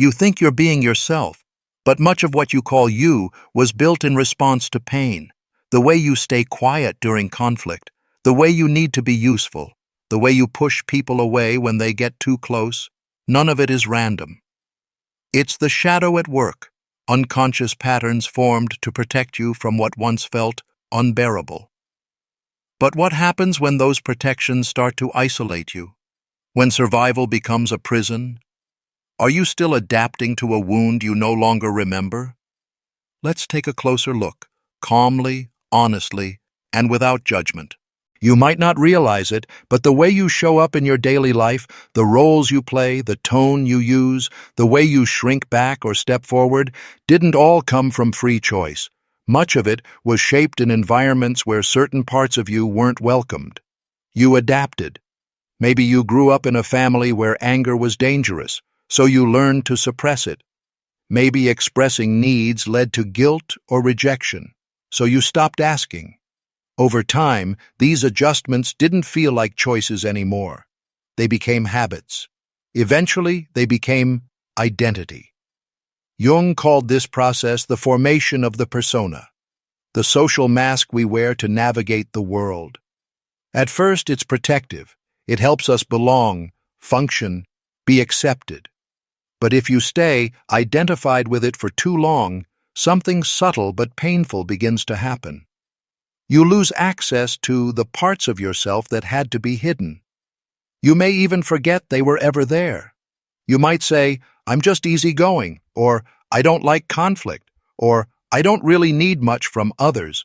You think you're being yourself, but much of what you call you was built in response to pain. The way you stay quiet during conflict, the way you need to be useful, the way you push people away when they get too close, none of it is random. It's the shadow at work, unconscious patterns formed to protect you from what once felt unbearable. But what happens when those protections start to isolate you? When survival becomes a prison? Are you still adapting to a wound you no longer remember? Let's take a closer look, calmly, honestly, and without judgment. You might not realize it, but the way you show up in your daily life, the roles you play, the tone you use, the way you shrink back or step forward, didn't all come from free choice. Much of it was shaped in environments where certain parts of you weren't welcomed. You adapted. Maybe you grew up in a family where anger was dangerous, so you learned to suppress it. Maybe expressing needs led to guilt or rejection, so you stopped asking. Over time, these adjustments didn't feel like choices anymore. They became habits. Eventually, they became identity. Jung called this process the formation of the persona, the social mask we wear to navigate the world. At first, it's protective. It helps us belong, function, be accepted. But if you stay identified with it for too long, something subtle but painful begins to happen. You lose access to the parts of yourself that had to be hidden. You may even forget they were ever there. You might say, "I'm just easygoing," or "I don't like conflict," or "I don't really need much from others."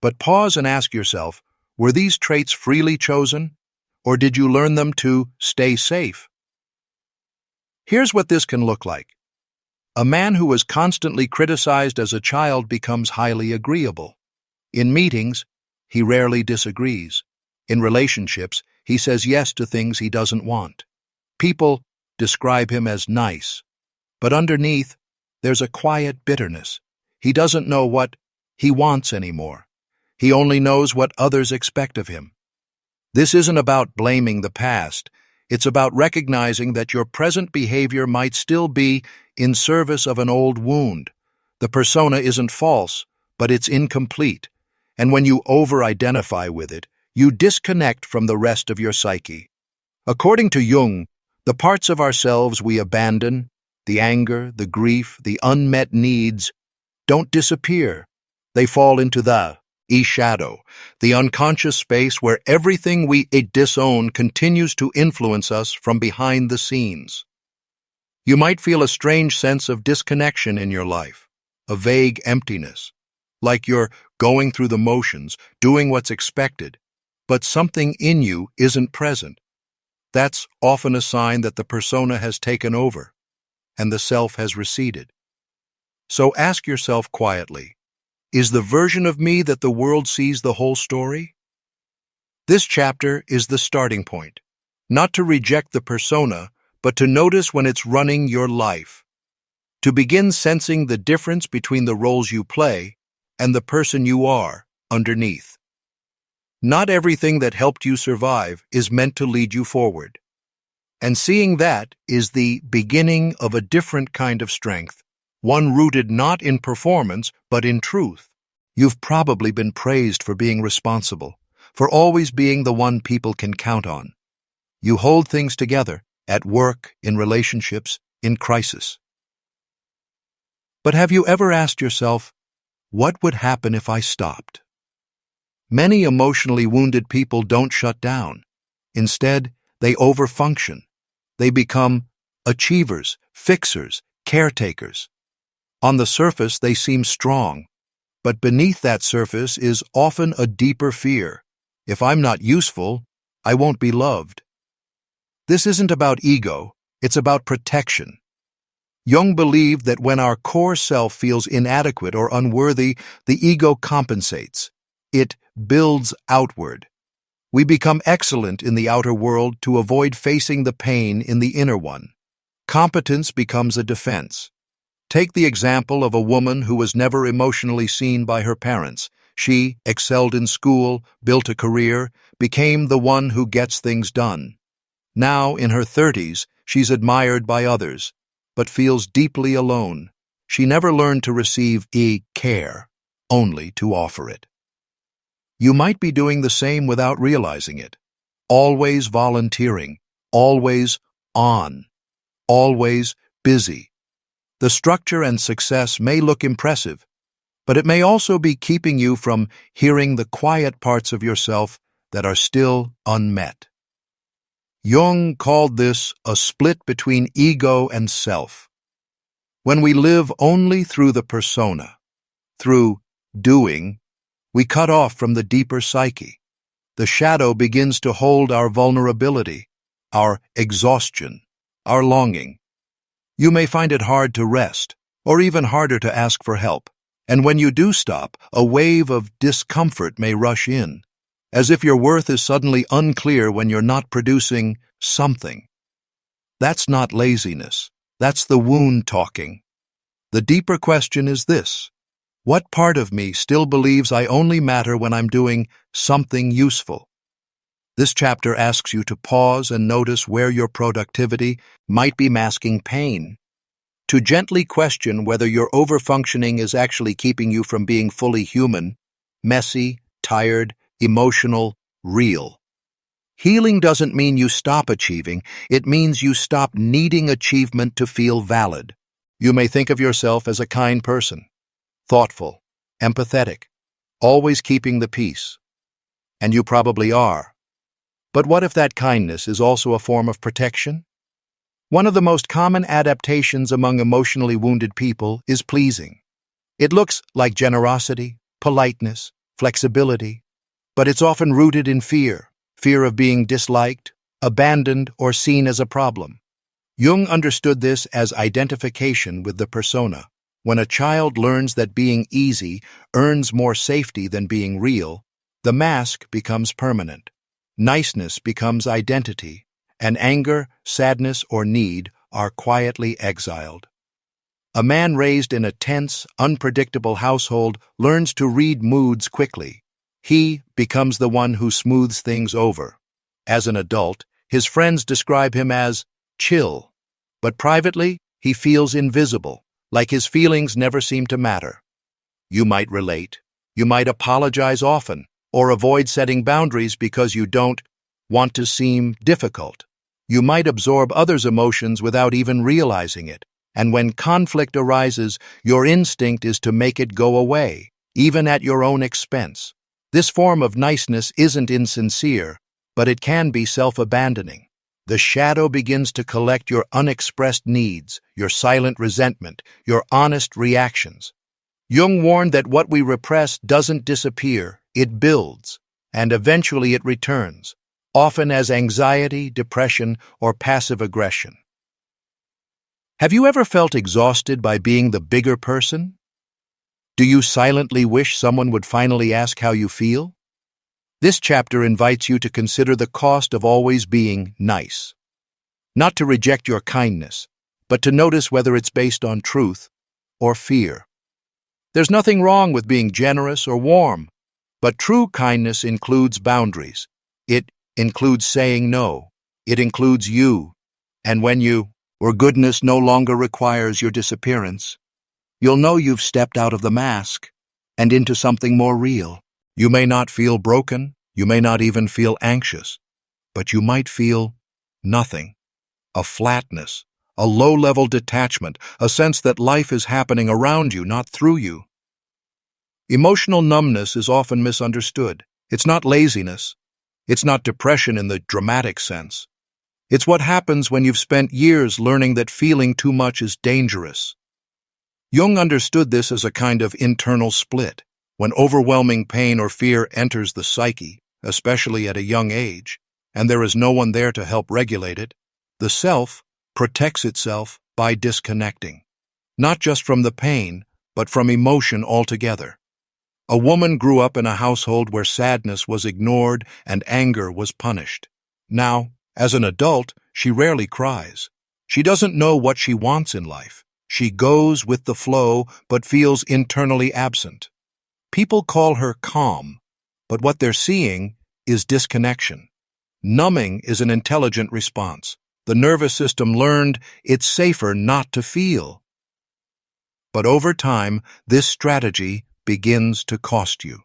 But pause and ask yourself, were these traits freely chosen, or did you learn them to stay safe? Here's what this can look like. A man who was constantly criticized as a child becomes highly agreeable. In meetings, he rarely disagrees. In relationships, he says yes to things he doesn't want. People describe him as nice, but underneath, there's a quiet bitterness. He doesn't know what he wants anymore. He only knows what others expect of him. This isn't about blaming the past. It's about recognizing that your present behavior might still be in service of an old wound. The persona isn't false, but it's incomplete. And when you over-identify with it, you disconnect from the rest of your psyche. According to Jung, the parts of ourselves we abandon, the anger, the grief, the unmet needs, don't disappear. They fall into the shadow, the unconscious space where everything we disown continues to influence us from behind the scenes. You might feel a strange sense of disconnection in your life, a vague emptiness, like you're going through the motions, doing what's expected, but something in you isn't present. That's often a sign that the persona has taken over and the self has receded. So ask yourself quietly, is the version of me that the world sees the whole story? This chapter is the starting point, not to reject the persona, but to notice when it's running your life, to begin sensing the difference between the roles you play and the person you are underneath. Not everything that helped you survive is meant to lead you forward. And seeing that is the beginning of a different kind of strength, one rooted not in performance, but in truth. You've probably been praised for being responsible, for always being the one people can count on. You hold things together, at work, in relationships, in crisis. But have you ever asked yourself, what would happen if I stopped? Many emotionally wounded people don't shut down. Instead, they overfunction. They become achievers, fixers, caretakers. On the surface, they seem strong, but beneath that surface is often a deeper fear. If I'm not useful, I won't be loved. This isn't about ego, it's about protection. Jung believed that when our core self feels inadequate or unworthy, the ego compensates. It builds outward. We become excellent in the outer world to avoid facing the pain in the inner one. Competence becomes a defense. Take the example of a woman who was never emotionally seen by her parents. She excelled in school, built a career, became the one who gets things done. Now, in her 30s, she's admired by others. but feels deeply alone. She never learned to receive care, only to offer it. You might be doing the same without realizing it. Always volunteering, always on, always busy. The structure and success may look impressive, but it may also be keeping you from hearing the quiet parts of yourself that are still unmet. Jung called this a split between ego and self. When we live only through the persona, through doing, we cut off from the deeper psyche. The shadow begins to hold our vulnerability, our exhaustion, our longing. You may find it hard to rest, or even harder to ask for help. And when you do stop, a wave of discomfort may rush in, as if your worth is suddenly unclear when you're not producing something. That's not laziness. That's the wound talking. The deeper question is this: what part of me still believes I only matter when I'm doing something useful? This chapter asks you to pause and notice where your productivity might be masking pain, to gently question whether your overfunctioning is actually keeping you from being fully human, messy, tired, emotional, real. Healing doesn't mean you stop achieving, it means you stop needing achievement to feel valid. You may think of yourself as a kind person, thoughtful, empathetic, always keeping the peace. And you probably are. But what if that kindness is also a form of protection? One of the most common adaptations among emotionally wounded people is pleasing. It looks like generosity, politeness, flexibility, but it's often rooted in fear of being disliked, abandoned, or seen as a problem. Jung understood this as identification with the persona. When a child learns that being easy earns more safety than being real, the mask becomes permanent. Niceness becomes identity, and anger, sadness, or need are quietly exiled. A man raised in a tense, unpredictable household learns to read moods quickly. He becomes the one who smooths things over. As an adult, his friends describe him as chill, but privately, he feels invisible, like his feelings never seem to matter. You might relate. You might apologize often, or avoid setting boundaries because you don't want to seem difficult. You might absorb others' emotions without even realizing it, and when conflict arises, your instinct is to make it go away, even at your own expense. This form of niceness isn't insincere, but it can be self-abandoning. The shadow begins to collect your unexpressed needs, your silent resentment, your honest reactions. Jung warned that what we repress doesn't disappear, it builds, and eventually it returns, often as anxiety, depression, or passive aggression. Have you ever felt exhausted by being the bigger person? Do you silently wish someone would finally ask how you feel? This chapter invites you to consider the cost of always being nice. Not to reject your kindness, but to notice whether it's based on truth or fear. There's nothing wrong with being generous or warm, but true kindness includes boundaries. It includes saying no. It includes you. And when goodness no longer requires your disappearance, you'll know you've stepped out of the mask and into something more real. You may not feel broken, you may not even feel anxious, but you might feel nothing, a flatness, a low-level detachment, a sense that life is happening around you, not through you. Emotional numbness is often misunderstood. It's not laziness. It's not depression in the dramatic sense. It's what happens when you've spent years learning that feeling too much is dangerous. Jung understood this as a kind of internal split. When overwhelming pain or fear enters the psyche, especially at a young age, and there is no one there to help regulate it, the self protects itself by disconnecting, not just from the pain, but from emotion altogether. A woman grew up in a household where sadness was ignored and anger was punished. Now, as an adult, she rarely cries. She doesn't know what she wants in life. She goes with the flow, but feels internally absent. People call her calm, but what they're seeing is disconnection. Numbing is an intelligent response. The nervous system learned it's safer not to feel. But over time, this strategy begins to cost you.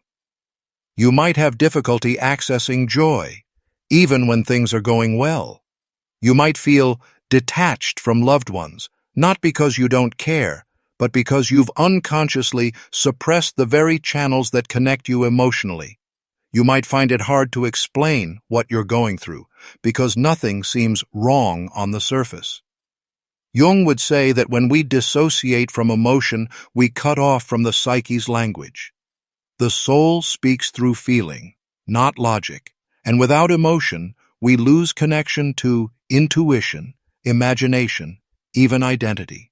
You might have difficulty accessing joy, even when things are going well. You might feel detached from loved ones, not because you don't care, but because you've unconsciously suppressed the very channels that connect you emotionally. You might find it hard to explain what you're going through, because nothing seems wrong on the surface. Jung would say that when we dissociate from emotion, we cut off from the psyche's language. The soul speaks through feeling, not logic, and without emotion, we lose connection to intuition, imagination, even identity.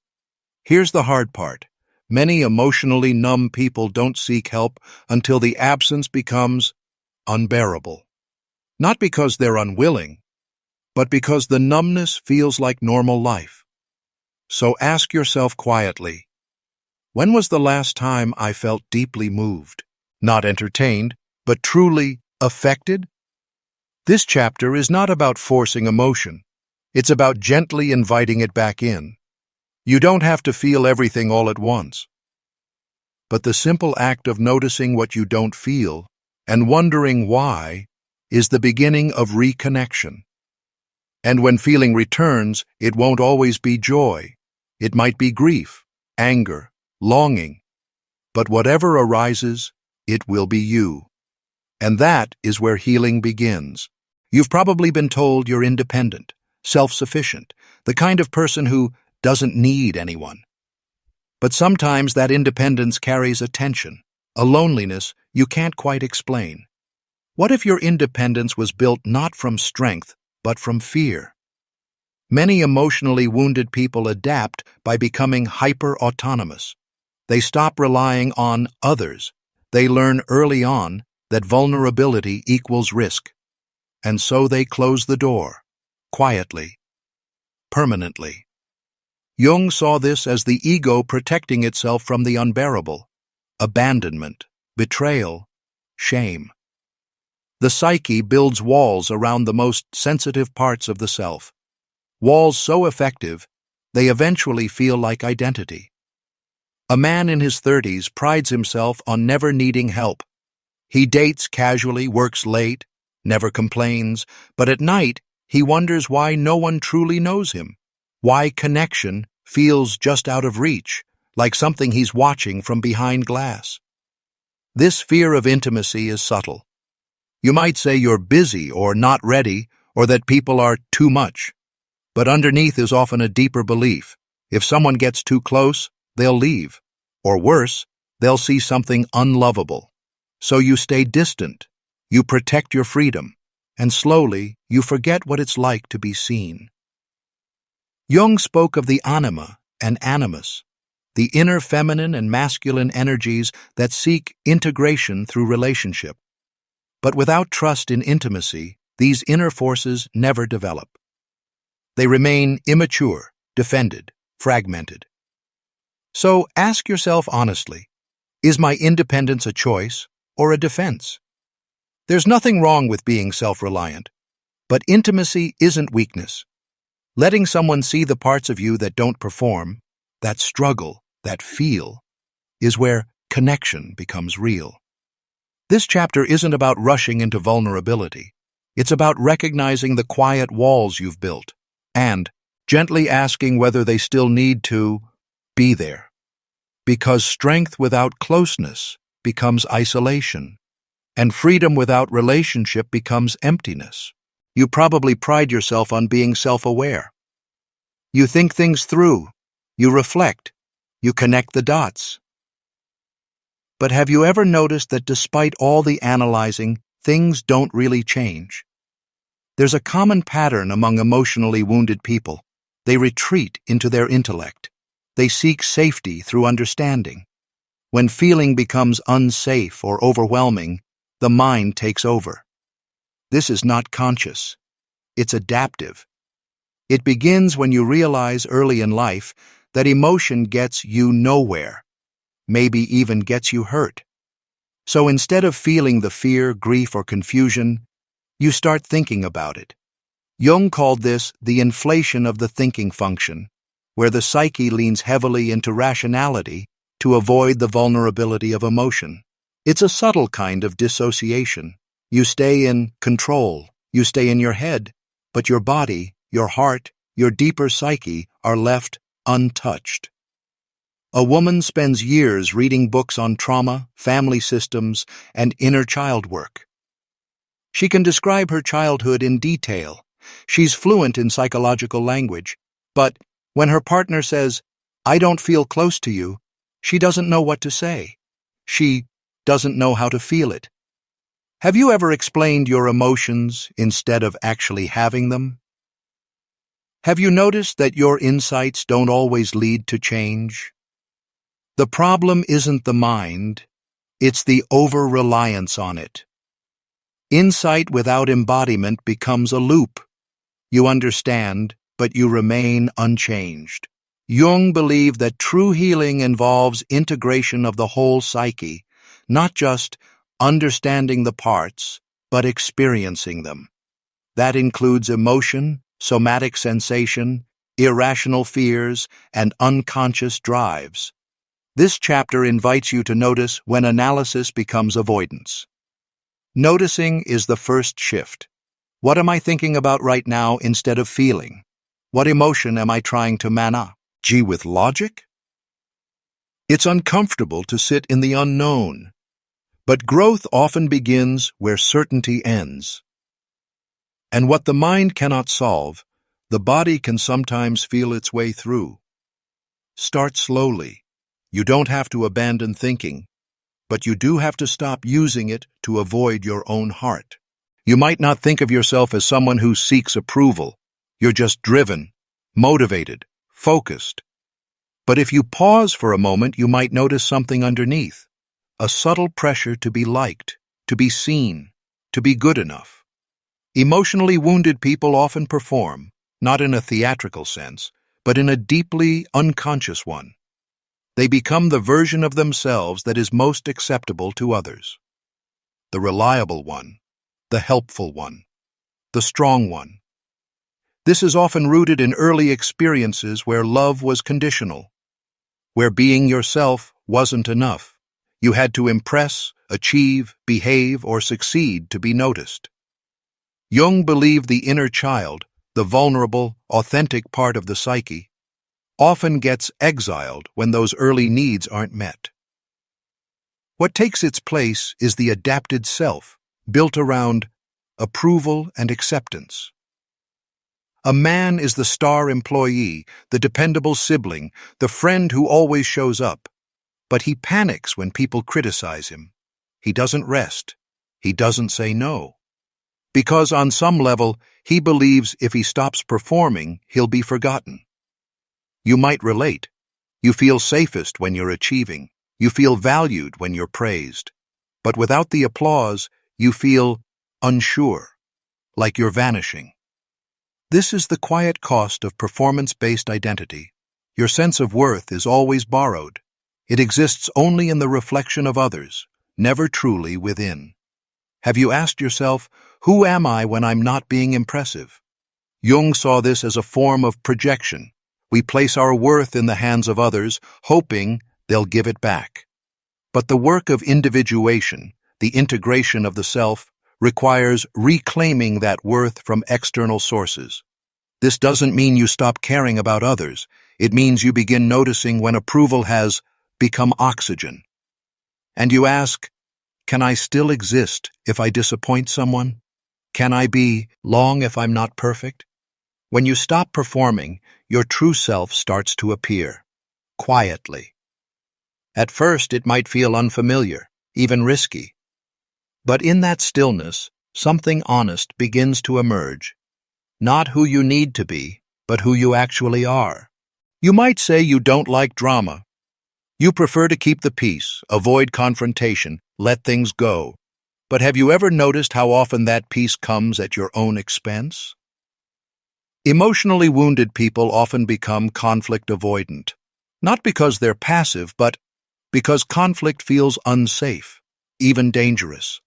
Here's the hard part. Many emotionally numb people don't seek help until the absence becomes unbearable. Not because they're unwilling, but because the numbness feels like normal life. So ask yourself quietly, when was the last time I felt deeply moved? Not entertained, but truly affected? This chapter is not about forcing emotion. It's about gently inviting it back in. You don't have to feel everything all at once. But the simple act of noticing what you don't feel and wondering why is the beginning of reconnection. And when feeling returns, it won't always be joy. It might be grief, anger, longing. But whatever arises, it will be you. And that is where healing begins. You've probably been told you're independent, self-sufficient, the kind of person who doesn't need anyone. But sometimes that independence carries a tension, a loneliness you can't quite explain. What if your independence was built not from strength, but from fear? Many emotionally wounded people adapt by becoming hyper-autonomous. They stop relying on others. They learn early on that vulnerability equals risk. And so they close the door, quietly, permanently. Jung saw this as the ego protecting itself from the unbearable, abandonment, betrayal, shame. The psyche builds walls around the most sensitive parts of the self. Walls so effective, they eventually feel like identity. A man in his 30s prides himself on never needing help. He dates casually, works late, never complains, but at night he wonders why no one truly knows him, why connection feels just out of reach, like something he's watching from behind glass. This fear of intimacy is subtle. You might say you're busy or not ready, or that people are too much. But underneath is often a deeper belief. If someone gets too close, they'll leave. Or worse, they'll see something unlovable. So you stay distant. You protect your freedom. And slowly, you forget what it's like to be seen. Jung spoke of the anima and animus, the inner feminine and masculine energies that seek integration through relationship. But without trust in intimacy, these inner forces never develop. They remain immature, defended, fragmented. So ask yourself honestly, is my independence a choice or a defense? There's nothing wrong with being self-reliant, but intimacy isn't weakness. Letting someone see the parts of you that don't perform, that struggle, that feel, is where connection becomes real. This chapter isn't about rushing into vulnerability. It's about recognizing the quiet walls you've built and gently asking whether they still need to be there. Because strength without closeness becomes isolation, and freedom without relationship becomes emptiness. You probably pride yourself on being self-aware. You think things through, you reflect, you connect the dots. But have you ever noticed that despite all the analyzing, things don't really change? There's a common pattern among emotionally wounded people. They retreat into their intellect. They seek safety through understanding. When feeling becomes unsafe or overwhelming, the mind takes over. This is not conscious. It's adaptive. It begins when you realize early in life that emotion gets you nowhere, maybe even gets you hurt. So instead of feeling the fear, grief, or confusion, you start thinking about it. Jung called this the inflation of the thinking function, where the psyche leans heavily into rationality to avoid the vulnerability of emotion. It's a subtle kind of dissociation. You stay in control, you stay in your head, but your body, your heart, your deeper psyche are left untouched. A woman spends years reading books on trauma, family systems, and inner child work. She can describe her childhood in detail. She's fluent in psychological language, but when her partner says, "I don't feel close to you," she doesn't know what to say. She doesn't know how to feel it. Have you ever explained your emotions instead of actually having them? Have you noticed that your insights don't always lead to change? The problem isn't the mind, it's the over-reliance on it. Insight without embodiment becomes a loop. You understand, but you remain unchanged. Jung believed that true healing involves integration of the whole psyche, not just understanding the parts, but experiencing them. That includes emotion, somatic sensation, irrational fears, and unconscious drives. This chapter invites you to notice when analysis becomes avoidance. Noticing is the first shift. What am I thinking about right now instead of feeling? What emotion am I trying to manage with logic? It's uncomfortable to sit in the unknown, but growth often begins where certainty ends. And what the mind cannot solve, the body can sometimes feel its way through. Start slowly. You don't have to abandon thinking, but you do have to stop using it to avoid your own heart. You might not think of yourself as someone who seeks approval. You're just driven, motivated, focused. But if you pause for a moment, you might notice something underneath. A subtle pressure to be liked, to be seen, to be good enough. Emotionally wounded people often perform, not in a theatrical sense, but in a deeply unconscious one. They become the version of themselves that is most acceptable to others. The reliable one, the helpful one, the strong one. This is often rooted in early experiences where love was conditional, where being yourself wasn't enough. You had to impress, achieve, behave, or succeed to be noticed. Jung believed the inner child, the vulnerable, authentic part of the psyche, often gets exiled when those early needs aren't met. What takes its place is the adapted self, built around approval and acceptance. A man is the star employee, the dependable sibling, the friend who always shows up. But he panics when people criticize him. He doesn't rest. He doesn't say no. Because on some level, he believes if he stops performing, he'll be forgotten. You might relate. You feel safest when you're achieving. You feel valued when you're praised. But without the applause, you feel unsure, like you're vanishing. This is the quiet cost of performance-based identity. Your sense of worth is always borrowed. It exists only in the reflection of others, never truly within. Have you asked yourself, who am I when I'm not being impressive? Jung saw this as a form of projection. We place our worth in the hands of others, hoping they'll give it back. But the work of individuation, the integration of the self, requires reclaiming that worth from external sources. This doesn't mean you stop caring about others. It means you begin noticing when approval has become oxygen. And you ask, can I still exist if I disappoint someone? Can I be long if I'm not perfect? When you stop performing, your true self starts to appear, quietly. At first, it might feel unfamiliar, even risky. But in that stillness, something honest begins to emerge. Not who you need to be, but who you actually are. You might say you don't like drama. You prefer to keep the peace, avoid confrontation, let things go. But have you ever noticed how often that peace comes at your own expense? Emotionally wounded people often become conflict avoidant, not because they're passive, but because conflict feels unsafe, even dangerous.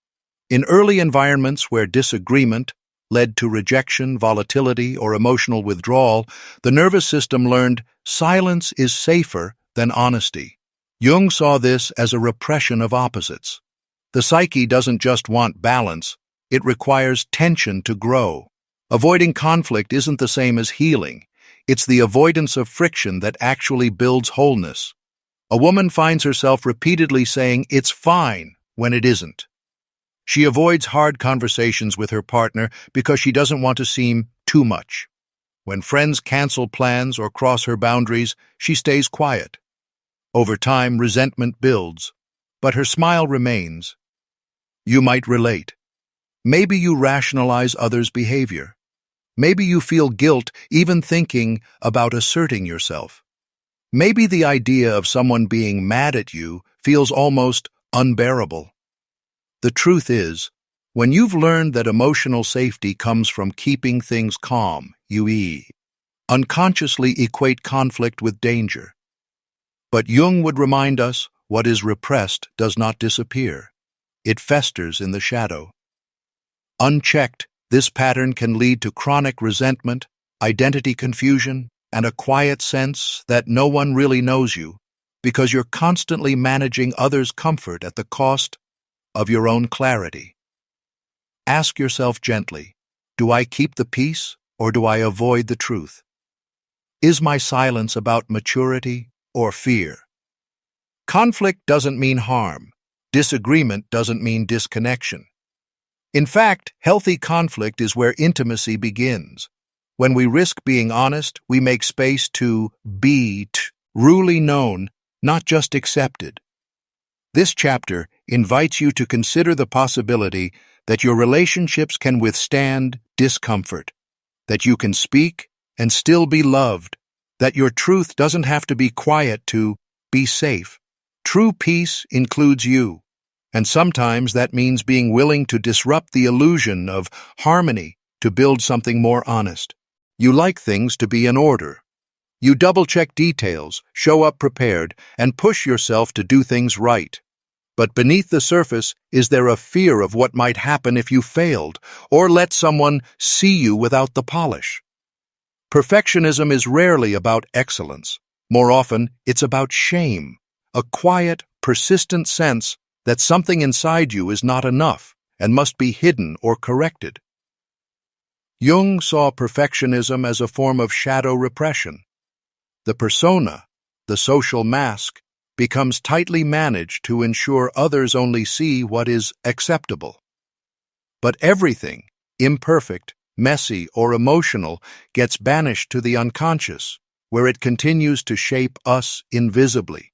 In early environments where disagreement, led to rejection, volatility, or emotional withdrawal, the nervous system learned silence is safer than honesty. Jung saw this as a repression of opposites. The psyche doesn't just want balance, it requires tension to grow. Avoiding conflict isn't the same as healing. It's the avoidance of friction that actually builds wholeness. A woman finds herself repeatedly saying, "It's fine," when it isn't. She avoids hard conversations with her partner because she doesn't want to seem too much. When friends cancel plans or cross her boundaries, she stays quiet. Over time, resentment builds, but her smile remains. You might relate. Maybe you rationalize others' behavior. Maybe you feel guilt even thinking about asserting yourself. Maybe the idea of someone being mad at you feels almost unbearable. The truth is, when you've learned that emotional safety comes from keeping things calm, you unconsciously equate conflict with danger. But Jung would remind us, what is repressed does not disappear. It festers in the shadow. Unchecked, this pattern can lead to chronic resentment, identity confusion, and a quiet sense that no one really knows you, because you're constantly managing others' comfort at the cost of your own clarity. Ask yourself gently, do I keep the peace or do I avoid the truth? Is my silence about maturity or fear? Conflict doesn't mean harm. Disagreement doesn't mean disconnection. In fact, healthy conflict is where intimacy begins. When we risk being honest, we make space to be truly known, not just accepted. This chapter invites you to consider the possibility that your relationships can withstand discomfort, that you can speak and still be loved, that your truth doesn't have to be quiet to be safe. True peace includes you, and sometimes that means being willing to disrupt the illusion of harmony to build something more honest. You like things to be in order. You double-check details, show up prepared, and push yourself to do things right. But beneath the surface, is there a fear of what might happen if you failed, or let someone see you without the polish? Perfectionism is rarely about excellence. More often, it's about shame, a quiet, persistent sense that something inside you is not enough and must be hidden or corrected. Jung saw perfectionism as a form of shadow repression. The persona, the social mask, becomes tightly managed to ensure others only see what is acceptable. But everything, imperfect, messy, or emotional, gets banished to the unconscious, where it continues to shape us invisibly.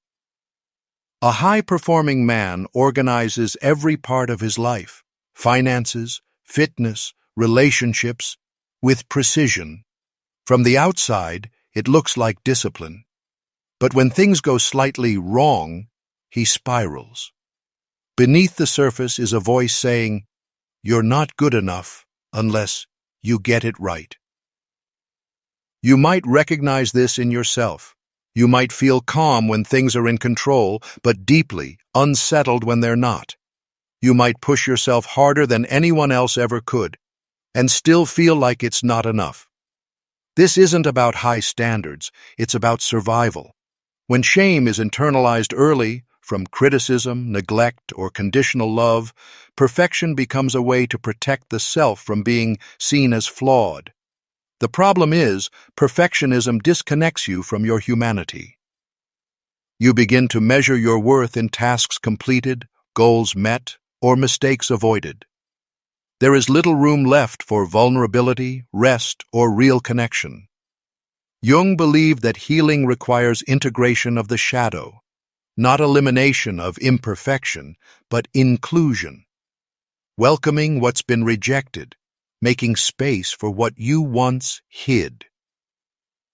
A high-performing man organizes every part of his life, finances, fitness, relationships, with precision. From the outside, it looks like discipline. But when things go slightly wrong, he spirals. Beneath the surface is a voice saying, "You're not good enough unless you get it right." You might recognize this in yourself. You might feel calm when things are in control, but deeply unsettled when they're not. You might push yourself harder than anyone else ever could, and still feel like it's not enough. This isn't about high standards, it's about survival. When shame is internalized early, from criticism, neglect, or conditional love, perfection becomes a way to protect the self from being seen as flawed. The problem is, perfectionism disconnects you from your humanity. You begin to measure your worth in tasks completed, goals met, or mistakes avoided. There is little room left for vulnerability, rest, or real connection. Jung believed that healing requires integration of the shadow, not elimination of imperfection, but inclusion. Welcoming what's been rejected, making space for what you once hid.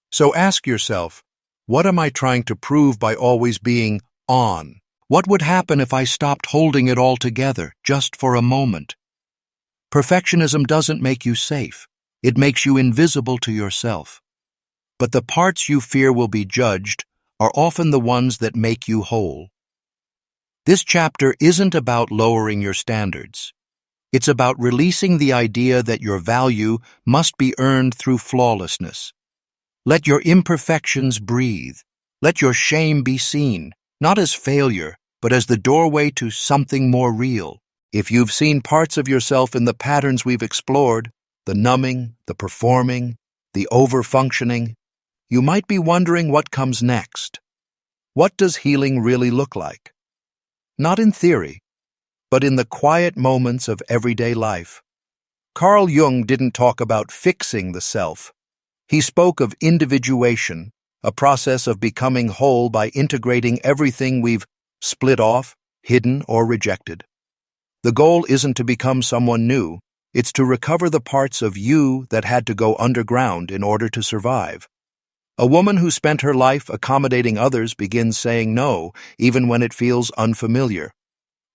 So ask yourself, what am I trying to prove by always being on? What would happen if I stopped holding it all together, just for a moment? Perfectionism doesn't make you safe. It makes you invisible to yourself. But the parts you fear will be judged are often the ones that make you whole. This chapter isn't about lowering your standards. It's about releasing the idea that your value must be earned through flawlessness. Let your imperfections breathe. Let your shame be seen, not as failure, but as the doorway to something more real. If you've seen parts of yourself in the patterns we've explored, the numbing, the performing, the over-functioning, you might be wondering what comes next. What does healing really look like? Not in theory, but in the quiet moments of everyday life. Carl Jung didn't talk about fixing the self. He spoke of individuation, a process of becoming whole by integrating everything we've split off, hidden, or rejected. The goal isn't to become someone new, it's to recover the parts of you that had to go underground in order to survive. A woman who spent her life accommodating others begins saying no, even when it feels unfamiliar.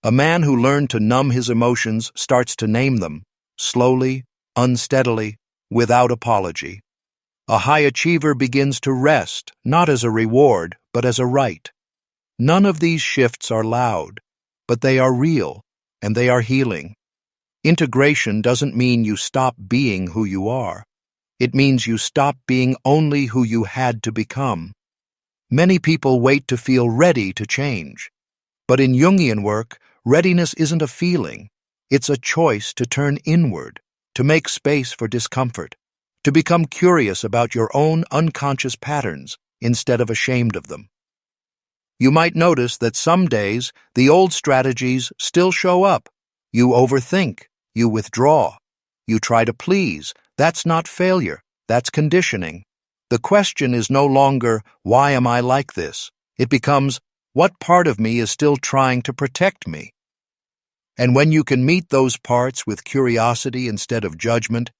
A man who learned to numb his emotions starts to name them, slowly, unsteadily, without apology. A high achiever begins to rest, not as a reward, but as a right. None of these shifts are loud, but they are real, and they are healing. Integration doesn't mean you stop being who you are. It means you stop being only who you had to become. Many people wait to feel ready to change. But in Jungian work, readiness isn't a feeling. It's a choice to turn inward, to make space for discomfort, to become curious about your own unconscious patterns instead of ashamed of them. You might notice that some days the old strategies still show up. You overthink, you withdraw, you try to please. That's not failure, that's conditioning. The question is no longer, why am I like this? It becomes, what part of me is still trying to protect me? And when you can meet those parts with curiosity instead of judgment,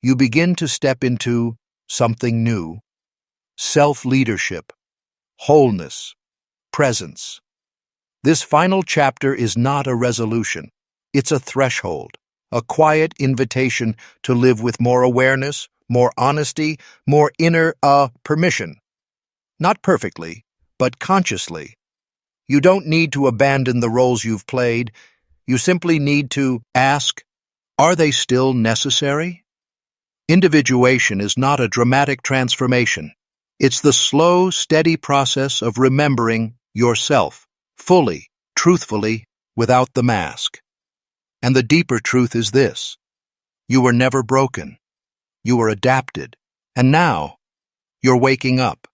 you begin to step into something new. Self-leadership, wholeness, presence. This final chapter is not a resolution. It's a threshold, a quiet invitation to live with more awareness, more honesty, more inner permission. Not perfectly, but consciously. You don't need to abandon the roles you've played. You simply need to ask, are they still necessary? Individuation is not a dramatic transformation. It's the slow, steady process of remembering yourself, fully, truthfully, without the mask. And the deeper truth is this: you were never broken. You were adapted. And now, you're waking up.